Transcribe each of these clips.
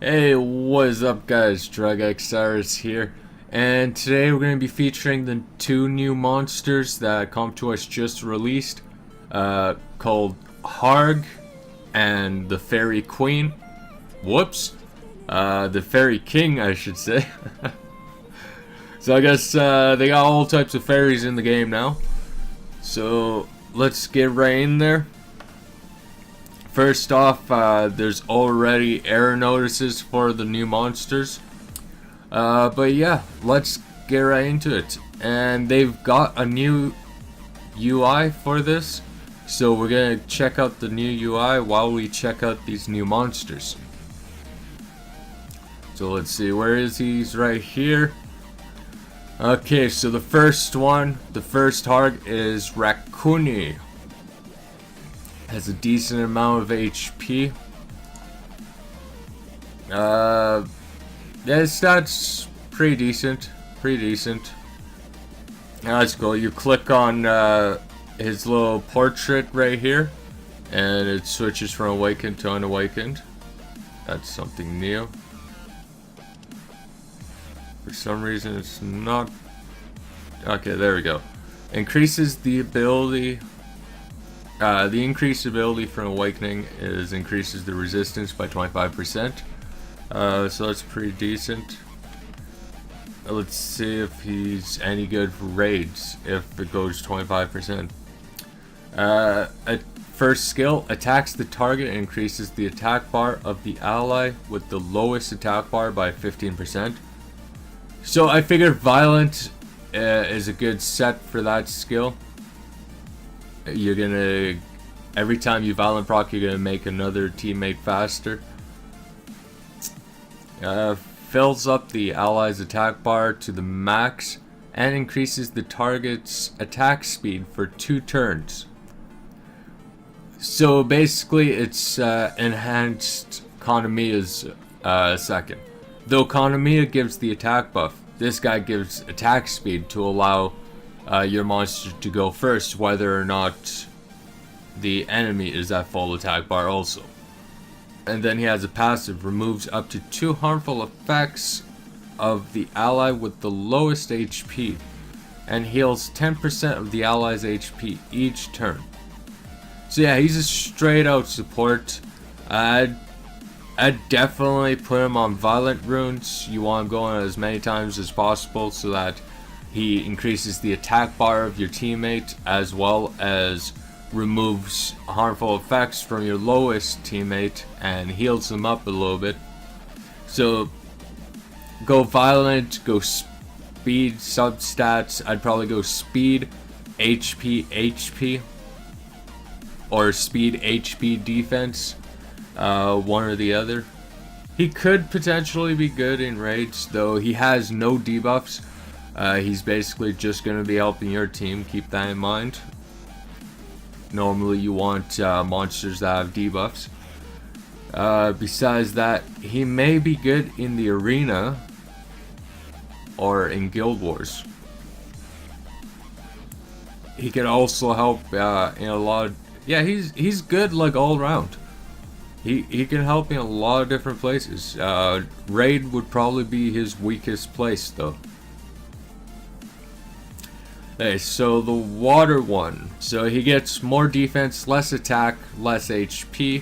Hey, what is up guys? DrugXRS here, and today we're going to be featuring the two new monsters that CompToys just released, called Harg and the Fairy Queen. Whoops. The Fairy King, I should say. So I guess they got all types of fairies in the game now. So let's get right in there. First off, there's already error notices for the new monsters. But yeah, let's get right into it. And they've got a new UI for this. So we're gonna check out the new UI while we check out these new monsters. So let's see, where is he? He's right here. Okay, so the first one, the first Harg is Rakuni. Has a decent amount of HP. Yeah, his stats pretty decent. That's cool. You click on his little portrait right here, and it switches from awakened to unawakened. That's something new. For some reason, it's not. Okay, there we go. Increases the ability. The increased ability from awakening increases the resistance by 25%. So that's pretty decent. Let's see if he's any good for raids if it goes 25%. First skill, attacks the target and increases the attack bar of the ally with the lowest attack bar by 15%. So I figured Violent is a good set for that skill. You're gonna, every time you Violent proc, you're gonna make another teammate faster. Fills up the ally's attack bar to the max and increases the target's attack speed for 2 turns. So basically it's enhanced Kanamiya's second. Though Kanamiya gives the attack buff, this guy gives attack speed to allow your monster to go first, whether or not the enemy is at full attack bar also. And then he has a passive, removes up to 2 harmful effects of the ally with the lowest HP, and heals 10% of the ally's HP each turn. So yeah, he's a straight out support. I'd definitely put him on Violent runes. You want him going as many times as possible so that he increases the attack bar of your teammate, as well as removes harmful effects from your lowest teammate and heals them up a little bit. So go Violent, go speed substats. I'd probably go speed, HP, or speed, HP, defense. One or the other. He could potentially be good in raids, though he has no debuffs. He's basically just going to be helping your team, keep that in mind. Normally you want monsters that have debuffs. Besides that, he may be good in the arena or in Guild Wars. He could also help in a lot of... Yeah, he's good like all around. He can help in a lot of different places. Raid would probably be his weakest place though. Okay, so the water one. So he gets more defense, less attack, less HP,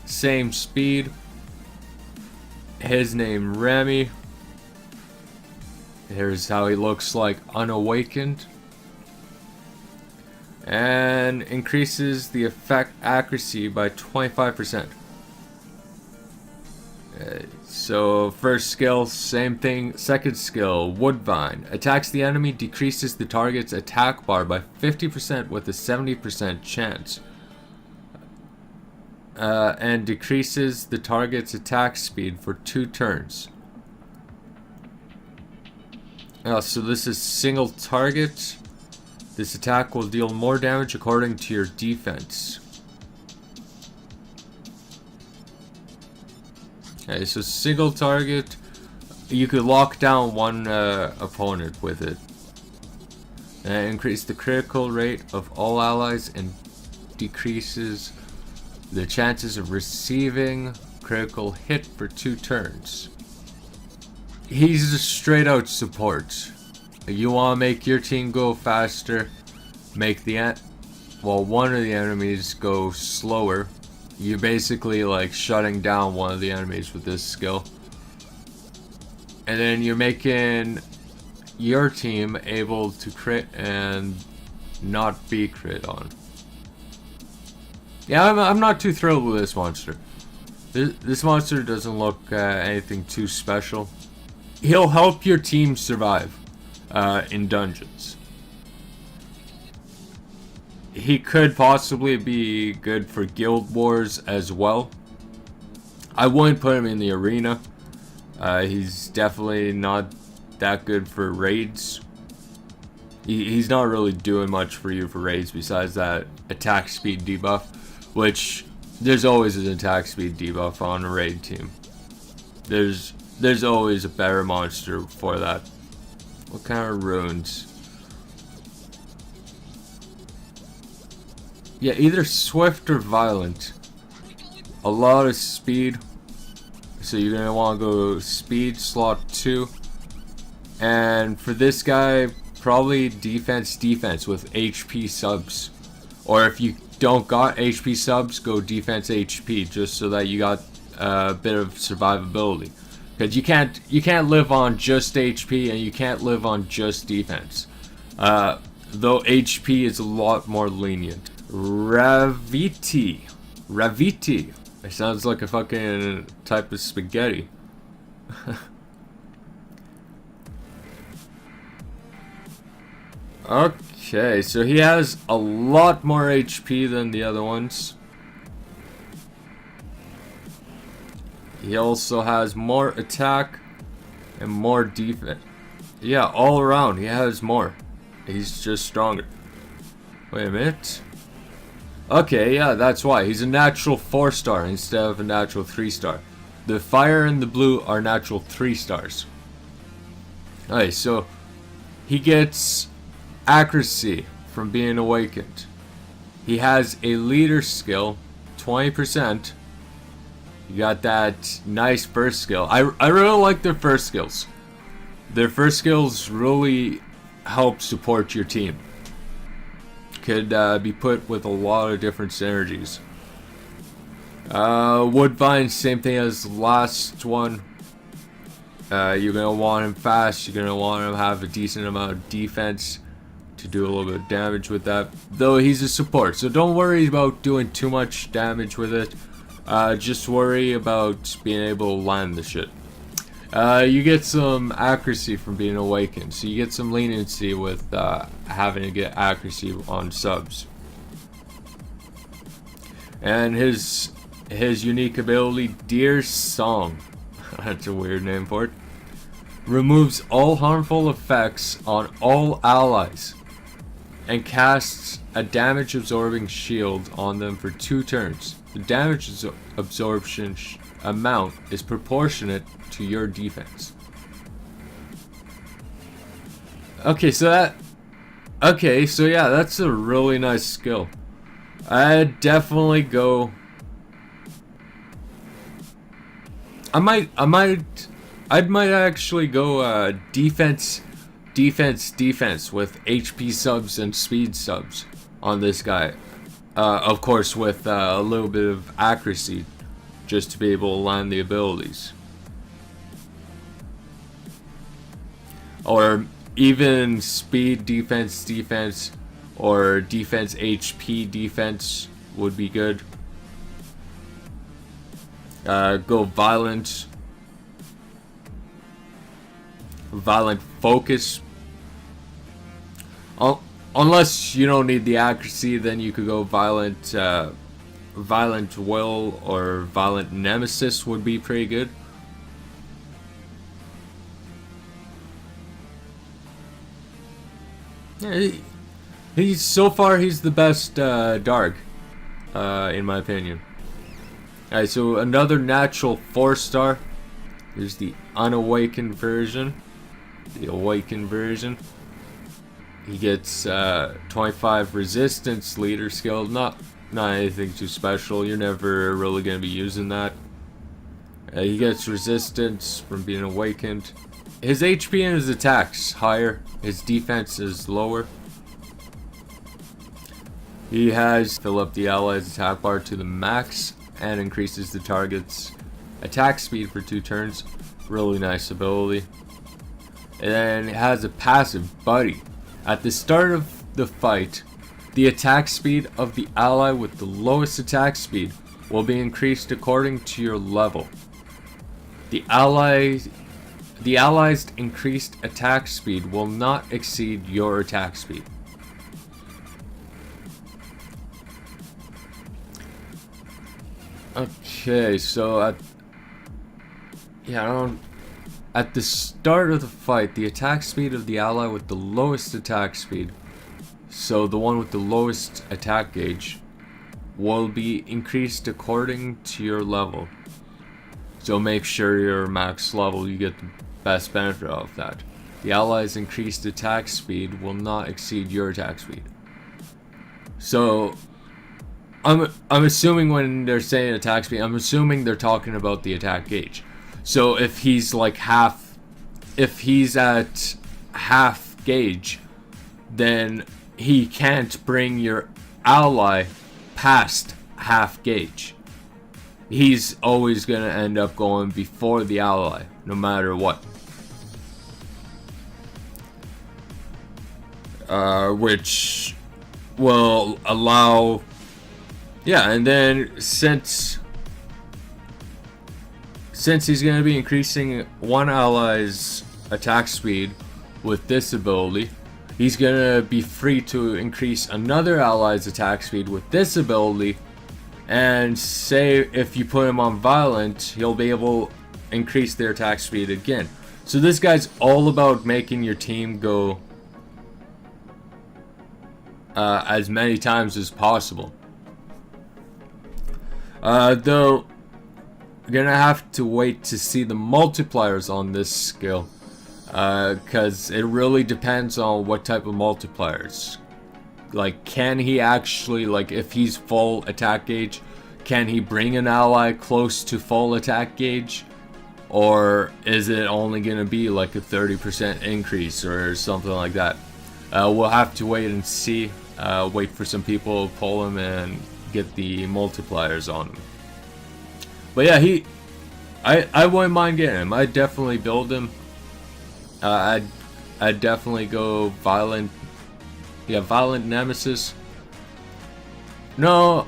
same speed. His name Remy. Here's how he looks like unawakened. And increases the effect accuracy by 25%. So first skill, same thing. Second skill, Woodvine. Attacks the enemy, decreases the target's attack bar by 50% with a 70% chance. And decreases the target's attack speed for 2 turns. So this is single target. This attack will deal more damage according to your defense. Okay, so single target, you could lock down one opponent with it. And increase the critical rate of all allies and decreases the chances of receiving critical hit for 2 turns. He's a straight out support. You want to make your team go faster, make one of the enemies go slower. You're basically like shutting down one of the enemies with this skill. And then you're making your team able to crit and not be crit on. Yeah, I'm not too thrilled with this monster. This monster doesn't look anything too special. He'll help your team survive in dungeons. He could possibly be good for guild wars as well. I wouldn't put him in the arena. He's definitely not that good for raids. He's not really doing much for you for raids besides that attack speed debuff, which there's always an attack speed debuff on a raid team. There's always a better monster for that. What kind of runes? Yeah, either swift or violent. A lot of speed. So you're gonna want to go speed slot 2. And for this guy, probably defense with HP subs. Or if you don't got HP subs, go defense HP, just so that you got a bit of survivability. Because you can't live on just HP and you can't live on just defense. Though HP is a lot more lenient. Raviti. It sounds like a fucking type of spaghetti. Okay, so he has a lot more HP than the other ones. He also has more attack and more defense. Yeah, all around he has more. He's just stronger. Wait a minute. Okay, yeah, that's why. He's a natural 4-star instead of a natural 3-star. The fire and the blue are natural 3 stars. Okay, so he gets accuracy from being awakened. He has a leader skill, 20%. You got that nice first skill. I really like their first skills. Their first skills really help support your team. Could be put with a lot of different synergies. Woodbine, same thing as the last one. You're gonna want him fast. You're gonna want him to have a decent amount of defense to do a little bit of damage with that. Though he's a support, so don't worry about doing too much damage with it. Just worry about being able to land the shit. You get some accuracy from being awakened, so you get some leniency with having to get accuracy on subs. And his unique ability, Deer Song, that's a weird name for it, removes all harmful effects on all allies and casts a damage absorbing shield on them for 2 turns. The damage absorption amount is proportionate to your defense. Okay, so yeah, that's a really nice skill. I'd definitely go. I might actually go defense with HP subs and speed subs on this guy. Of course, with a little bit of accuracy, just to be able to land the abilities. Or even speed defense, or defense HP defense would be good. Go violent focus. Unless you don't need the accuracy, then you could go violent will or violent nemesis would be pretty good. Yeah, he's so far he's the best Dark, in my opinion. Alright, so another natural 4-star. Here's the unawakened version. The awakened version. He gets 25 resistance leader skill. Not anything too special. You're never really gonna be using that. He gets resistance from being awakened. His HP and his attacks higher. His defense is lower. He has fill up the allies' attack bar to the max and increases the target's attack speed for 2 turns. Really nice ability. And then it has a passive, Buddy. At the start of the fight, the attack speed of the ally with the lowest attack speed will be increased according to your level. The allies' increased attack speed will not exceed your attack speed. Okay, so at the start of the fight, the attack speed of the ally with the lowest attack speed, so the one with the lowest attack gauge, will be increased according to your level. So make sure you're max level, you get the best benefit of that. The ally's increased attack speed will not exceed your attack speed. So I'm assuming when they're saying attack speed, I'm assuming they're talking about the attack gauge. So if he's like if he's at half gauge, then he can't bring your ally past half gauge. He's always gonna end up going before the ally, no matter what. Which will allow, yeah, and then since he's going to be increasing one ally's attack speed with this ability, he's going to be free to increase another ally's attack speed with this ability, and say if you put him on violent, he'll be able to increase their attack speed again. So this guy's all about making your team go as many times as possible. Though, you're gonna have to wait to see the multipliers on this skill, because it really depends on what type of multipliers. Like, can he actually, like, if he's full attack gauge, can he bring an ally close to full attack gauge? Or is it only gonna be like a 30% increase or something like that? We'll have to wait and see. Wait for some people to pull him and get the multipliers on him. But yeah, I wouldn't mind getting him. I'd definitely build him. I'd definitely go violent. Yeah, violent nemesis. No,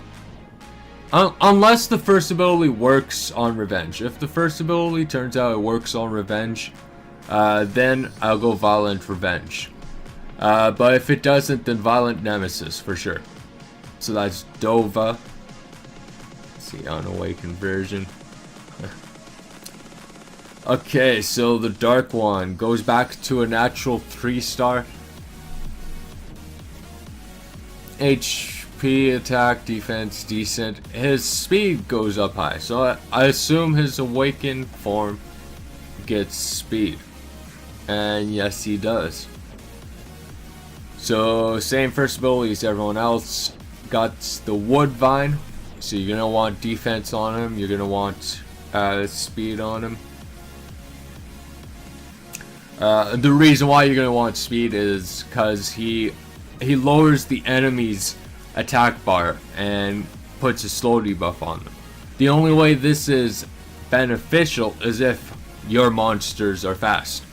unless the first ability works on revenge. If the first ability turns out it works on revenge, then I'll go violent revenge. But if it doesn't, then violent nemesis for sure. So that's Dova. Let's see, unawakened version. Okay, so the Dark One goes back to a natural 3-star. HP, attack, defense, decent. His speed goes up high, so I assume his awakened form gets speed. And yes, he does. So, same first ability as everyone else. Got the Woodvine, so you're gonna want defense on him. You're gonna want speed on him. The reason why you're gonna want speed is because he lowers the enemy's attack bar and puts a slow debuff on them. The only way this is beneficial is if your monsters are fast.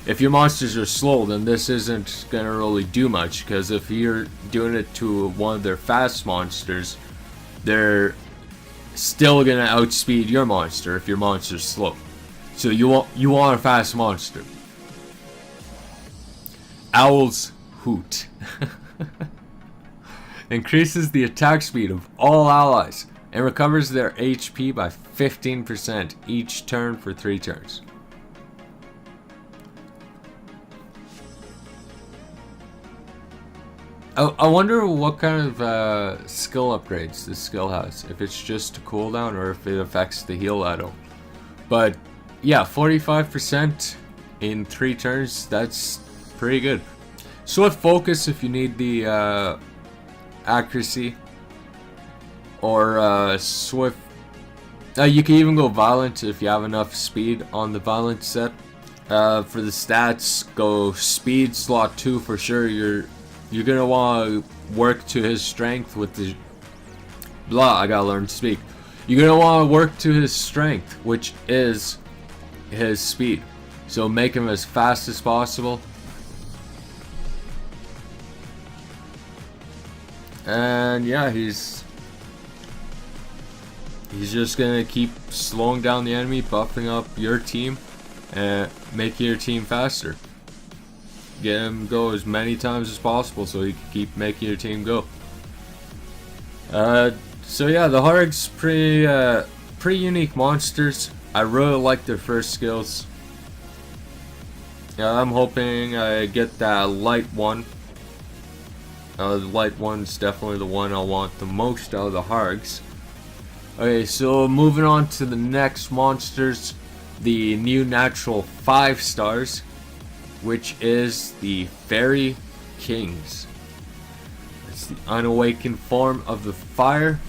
If your monsters are slow, then this isn't gonna really do much, because if you're doing it to one of their fast monsters, they're still gonna outspeed your monster if your monster's slow. So you want a fast monster. Owl's Hoot increases the attack speed of all allies and recovers their HP by 15% each turn for 3 turns. I wonder what kind of skill upgrades this skill has. If it's just a cooldown or if it affects the heal at all. But yeah, 45% in 3 turns, that's pretty good. Swift Focus if you need the accuracy. Or Swift You can even go violent if you have enough speed on the violent set. For the stats, go speed slot 2 for sure. You're gonna want to work to his strength with the I gotta learn to speak. You're gonna want to work to his strength, which is his speed. So make him as fast as possible. And yeah, he's just gonna keep slowing down the enemy, buffing up your team, and making your team faster. Get him go as many times as possible so he can keep making your team go. So yeah, the Hargs pretty unique monsters. I really like their first skills. Yeah, I'm hoping I get that light one. The light one's definitely the one I want the most out of the Hargs. Okay, so moving on to the next monsters, the new natural 5 stars, which is the Fairy Kings. It's the unawakened form of the fire,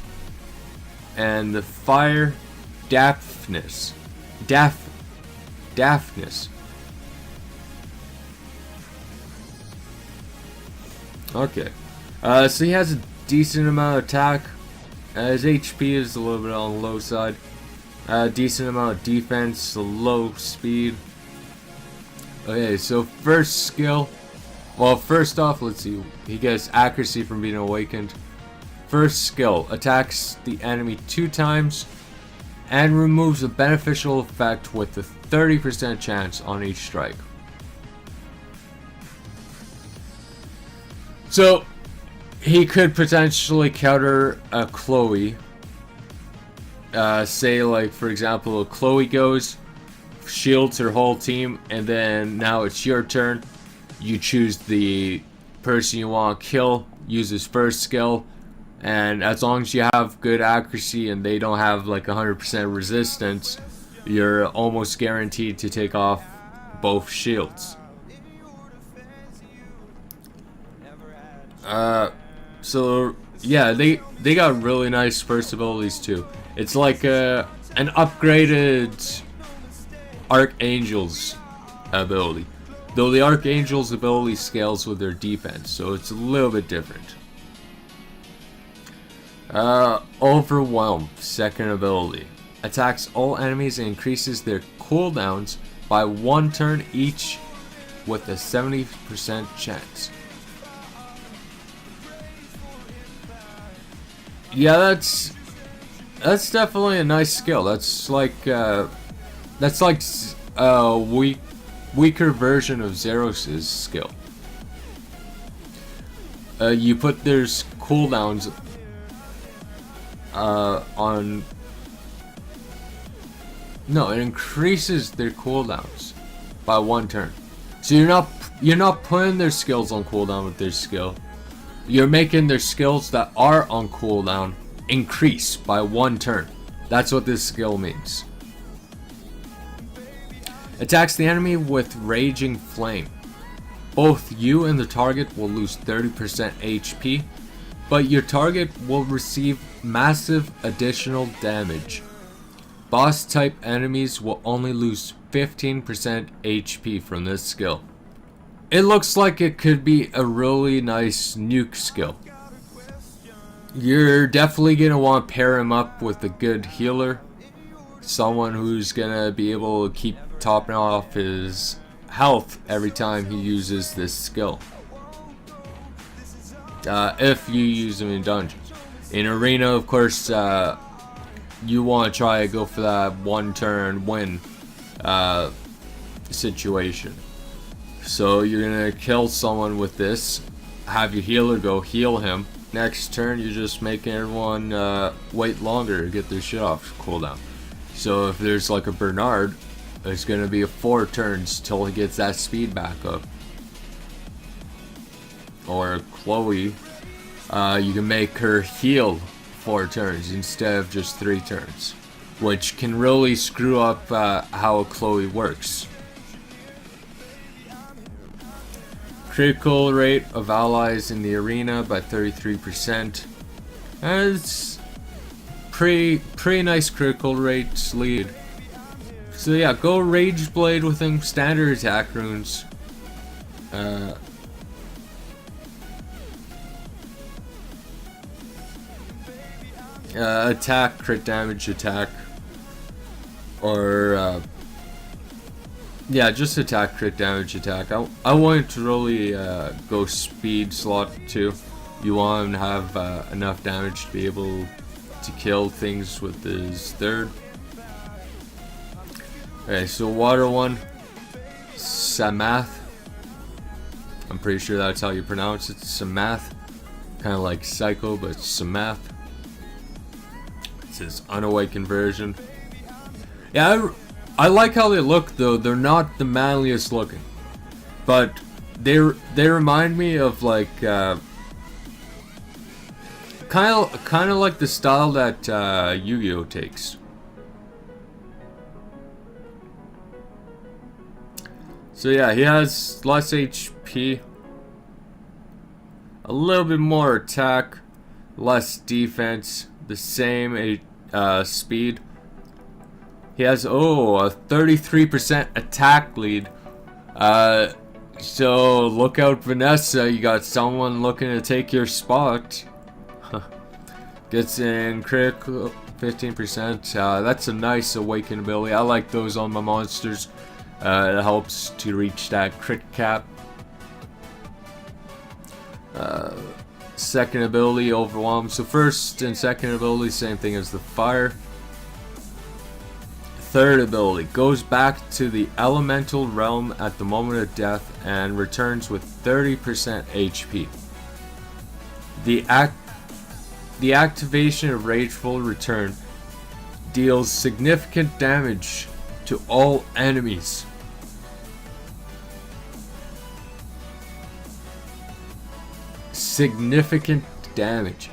and the fire Daphnis. Daphnis. Okay. So he has a decent amount of attack. His HP is a little bit on the low side. Decent amount of defense, low speed. Okay, so first skill. Well, first off, let's see. He gets accuracy from being awakened. First skill, attacks the enemy 2 times and removes a beneficial effect with a 30% chance on each strike. So, he could potentially counter a Chloe. Say, like, for example, a Chloe goes, shields her whole team, and then now it's your turn. You choose the person you want to kill, use his first skill, and as long as you have good accuracy and they don't have like 100% resistance, you're almost guaranteed to take off both shields. So yeah, they got really nice burst abilities too. It's like an upgraded Archangel's ability. Though the Archangel's ability scales with their defense, so it's a little bit different. Overwhelm, second ability. Attacks all enemies and increases their cooldowns by 1 turn each with a 70% chance. Yeah, that's definitely a nice skill. That's like a weaker version of Zeros's skill. You put their cooldowns on. No, it increases their cooldowns by 1 turn. So you're not putting their skills on cooldown with their skill. You're making their skills that are on cooldown increase by 1 turn. That's what this skill means. Attacks the enemy with Raging Flame. Both you and the target will lose 30% HP, but your target will receive massive additional damage. Boss type enemies will only lose 15% HP from this skill. It looks like it could be a really nice nuke skill. You're definitely going to want to pair him up with a good healer. Someone who's going to be able to keep topping off his health every time he uses this skill. If you use him in dungeons. In arena, of course, you want to try to go for that 1 turn win situation. So you're gonna kill someone with this, have your healer go heal him. Next turn, you're just making everyone wait longer to get their shit off cooldown. So if there's like a Bernard, it's gonna be 4 turns till he gets that speed back up. Or Chloe, you can make her heal 4 turns instead of just 3 turns, which can really screw up how a Chloe works. Critical rate of allies in the arena by 33%. pretty nice critical rate lead. So yeah, go Rage Blade with him, standard attack runes. Attack, crit damage, attack. Or, yeah, just attack, crit damage, attack. I want to really go speed slot too. You want him to have enough damage to be able to kill things with his third. Okay, so water one, Samath. I'm pretty sure that's how you pronounce it, Samath. Kind of like Psycho, but Samath. It's his unawakened version. Yeah, I like how they look though. They're not the manliest looking, but they remind me of like kind of like the style that Yu-Gi-Oh takes. So yeah, he has less HP, a little bit more attack, less defense, the same speed. He has, a 33% attack lead. So look out, Vanessa. You got someone looking to take your spot. Gets in critical 15%. That's a nice awaken ability. I like those on my monsters. It helps to reach that crit cap. Second ability, Overwhelm. So first and second ability, same thing as the fire. Third ability goes back to the elemental realm at the moment of death and returns with 30% HP. The activation of Rageful Return deals significant damage to all enemies. Significant damage.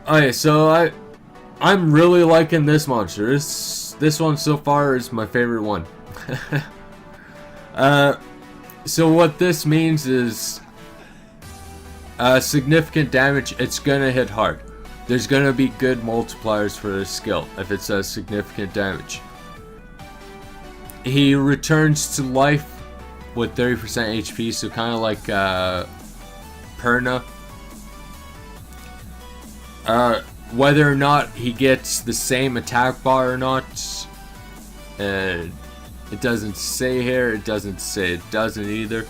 Okay, so I'm really liking this monster. This one so far is my favorite one. So what this means is significant damage. It's gonna hit hard. There's gonna be good multipliers for this skill if it says significant damage. He returns to life with 30% HP, so kind of like Perna. Whether or not he gets the same attack bar or not, it doesn't say here. It doesn't say it doesn't either.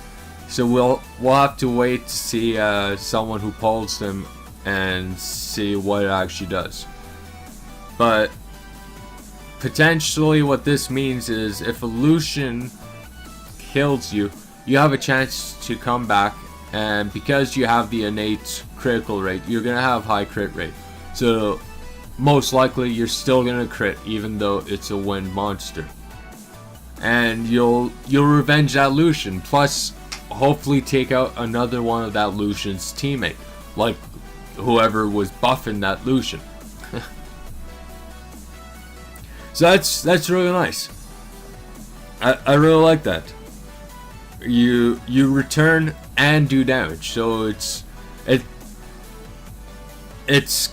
So we'll have to wait to see someone who pulls him and see what it actually does. But potentially what this means is if a Lucian kills you, you have a chance to come back, and because you have the innate critical rate, you're gonna have high crit rate. So most likely you're still gonna crit even though it's a wind monster. And you'll revenge that Lucian, plus hopefully take out another one of that Lucian's teammate, like whoever was buffing that Lucian. So that's really nice. I really like that. You return and do damage, so it's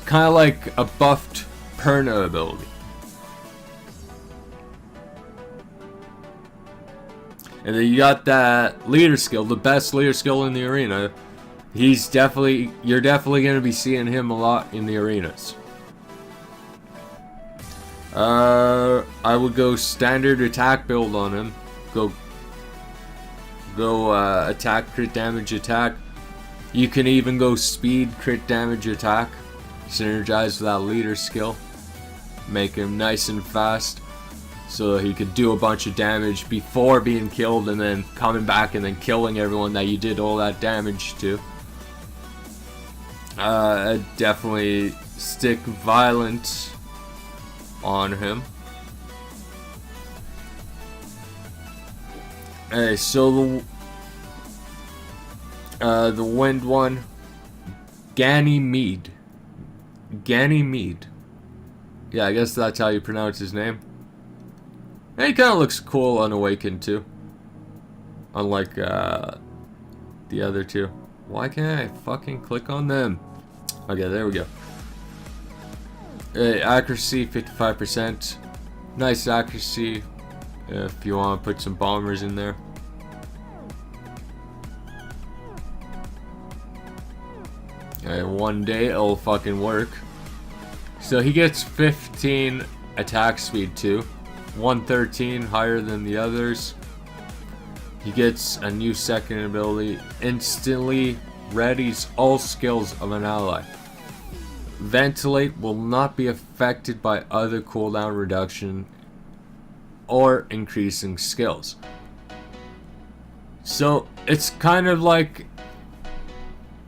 kind of like a buffed Perna ability. And then you got that leader skill, the best leader skill in the arena. You're definitely going to be seeing him a lot in the arenas. I would go standard attack build on him. Go attack, crit damage, attack. You can even go speed, crit damage, attack. Synergize with that leader skill. Make him nice and fast, so he could do a bunch of damage before being killed and then coming back and then killing everyone that you did all that damage to. I'd definitely stick violent on him. Okay, so the wind one, Ganymede. Ganymede. Yeah, I guess that's how you pronounce his name. And he kind of looks cool unawakened too. Unlike the other two. Why can't I fucking click on them? Okay, there we go. Accuracy 55%. Nice accuracy if you want to put some bombers in there. And one day it'll fucking work. So he gets 15 attack speed too. 113, higher than the others. He gets a new second ability. Instantly readies all skills of an ally. Ventilate will not be affected by other cooldown reduction or increasing skills. So it's kind of like,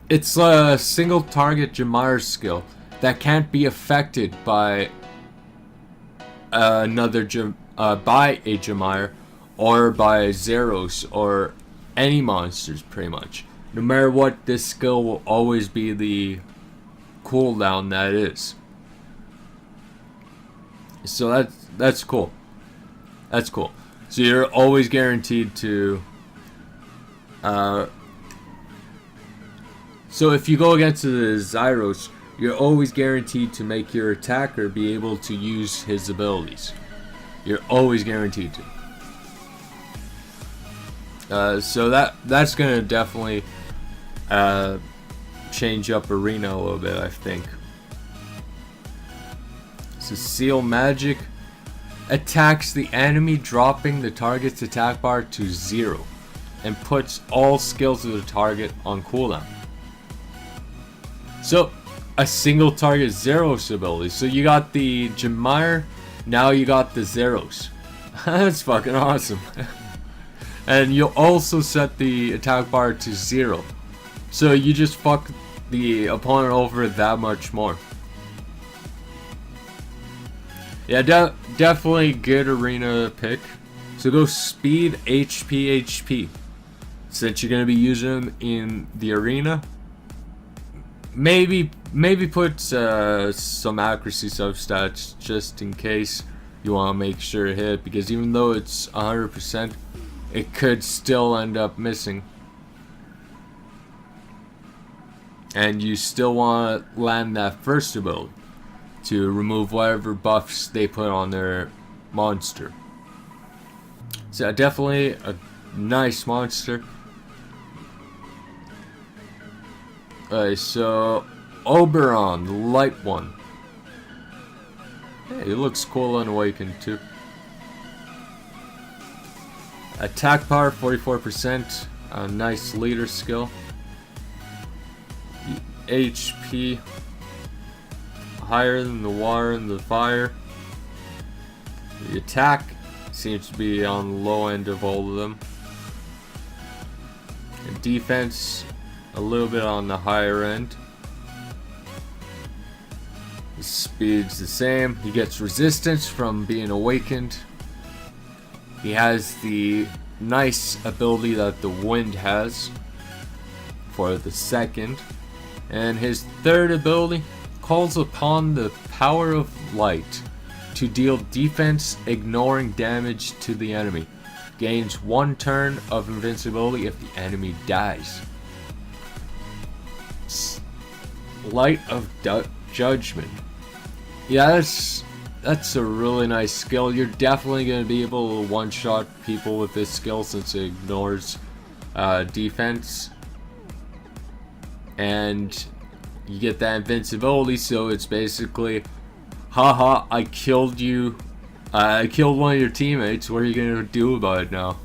it's a single target Jamire skill that can't be affected by by a Jamire or by Zeros or any monsters, pretty much. No matter what, this skill will always be the cooldown that it is. So that's cool. That's cool. So you're always guaranteed to. So if you go against the Zyros, you're always guaranteed to make your attacker be able to use his abilities. You're always guaranteed to. So that's gonna definitely change up Arena a little bit, I think. So Seal Magic attacks the enemy, dropping the target's attack bar to 0, and puts all skills of the target on cooldown. So a single target Zeros ability. So you got the Jamire, now you got the Zeros. That's fucking awesome. And you'll also set the attack bar to 0. So you just fuck the opponent over that much more. Yeah, definitely good arena pick. So go speed, HP. Since you're going to be using them in the arena, maybe put some accuracy substats just in case you want to make sure it hit, because even though it's 100%, it could still end up missing. And you still want to land that first ability to remove whatever buffs they put on their monster. So definitely a nice monster. Alright, so Oberon, the light one. Hey, he looks cool and awakened too. Attack power 44%, a nice leader skill. HP higher than the water and the fire. The attack seems to be on the low end of all of them. And defense a little bit on the higher end. The speed's the same. He gets resistance from being awakened. He has the nice ability that the wind has for the second. And his third ability calls upon the power of light to deal defense, ignoring damage to the enemy. Gains 1 turn of invincibility if the enemy dies. Light of Judgment. Yeah, that's a really nice skill. You're definitely going to be able to one-shot people with this skill since it ignores defense. And you get that invincibility, so it's basically, haha, I killed you. I killed one of your teammates. What are you going to do about it now?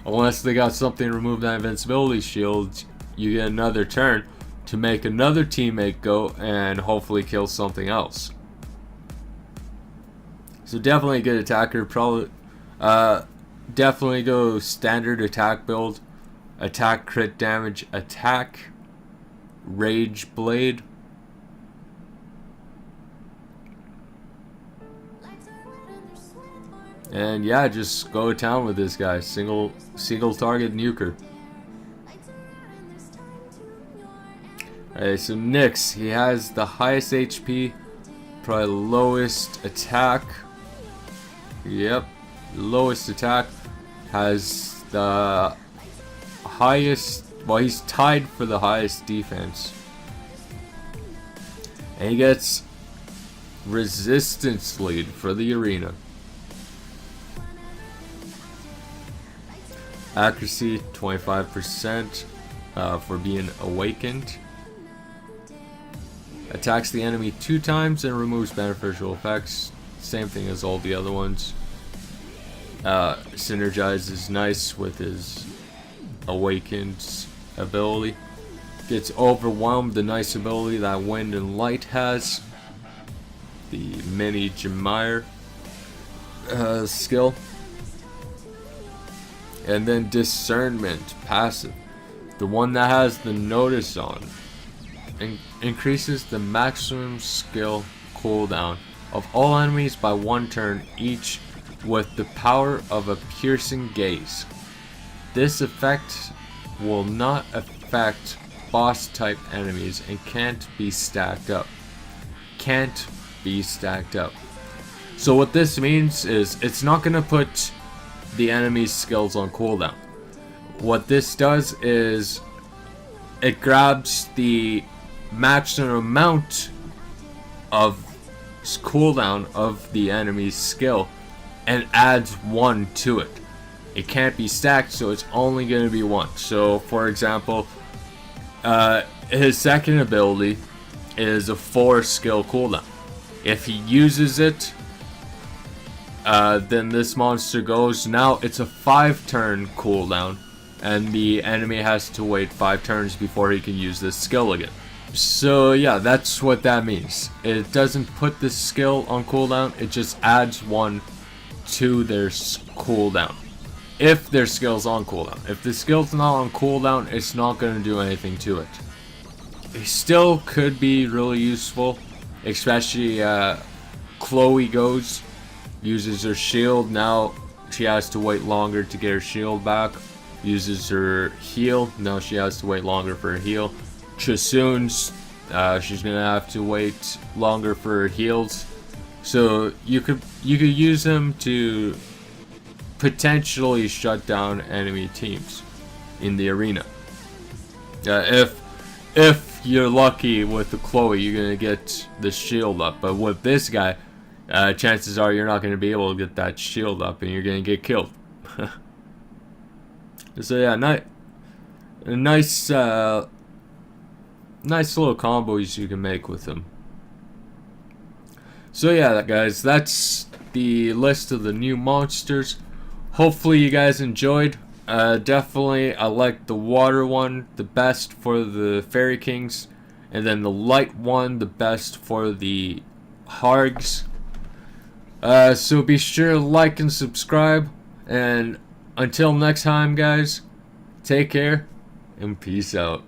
Unless they got something to remove that invincibility shield, you get another turn to make another teammate go and hopefully kill something else. So definitely a good attacker. Probably definitely go standard attack build. Attack crit damage, attack Rage Blade. And yeah, just go to town with this guy. Single target nuker. Alright, so Nyx, he has the highest HP, probably lowest attack. Yep, lowest attack. Has the highest, well, he's tied for the highest defense. And he gets resistance lead for the arena. Accuracy 25% for being awakened. Attacks the enemy 2 times and removes beneficial effects. Same thing as all the other ones. Synergizes nice with his awakened ability. Gets overwhelmed, the nice ability that Wind and Light has. The mini Jemire skill. And then Discernment passive, the one that has the notice on, increases the maximum skill cooldown of all enemies by 1 turn each with the power of a piercing gaze. This effect will not affect boss type enemies and can't be stacked up. So what this means is it's not going to put the enemy's skills on cooldown. What this does is it grabs the maximum amount of cooldown of the enemy's skill and adds 1 to it. It can't be stacked, so it's only going to be 1. So for example, his second ability is a 4 skill cooldown. If he uses it, then this monster goes. Now it's a 5 turn cooldown, and the enemy has to wait 5 turns before he can use this skill again. So yeah, that's what that means. It doesn't put the skill on cooldown, it just adds 1 to their cooldown. If their skill's on cooldown. If the skill's not on cooldown, it's not going to do anything to it. It still could be really useful, especially Chloe goes. Uses her shield, now she has to wait longer to get her shield back. Uses her heal, now she has to wait longer for her heal. Chasun's, she's gonna have to wait longer for her heals. So you could use them to potentially shut down enemy teams in the arena. If you're lucky with the Chloe, you're gonna get the shield up, but with this guy, chances are you're not going to be able to get that shield up and you're going to get killed. So yeah, nice little combos you can make with him. So yeah, guys, that's the list of the new monsters. Hopefully you guys enjoyed. Definitely I like the water one the best for the Fairy Kings, and then the light one the best for the Hargs. So be sure to like and subscribe, and until next time guys, take care and peace out.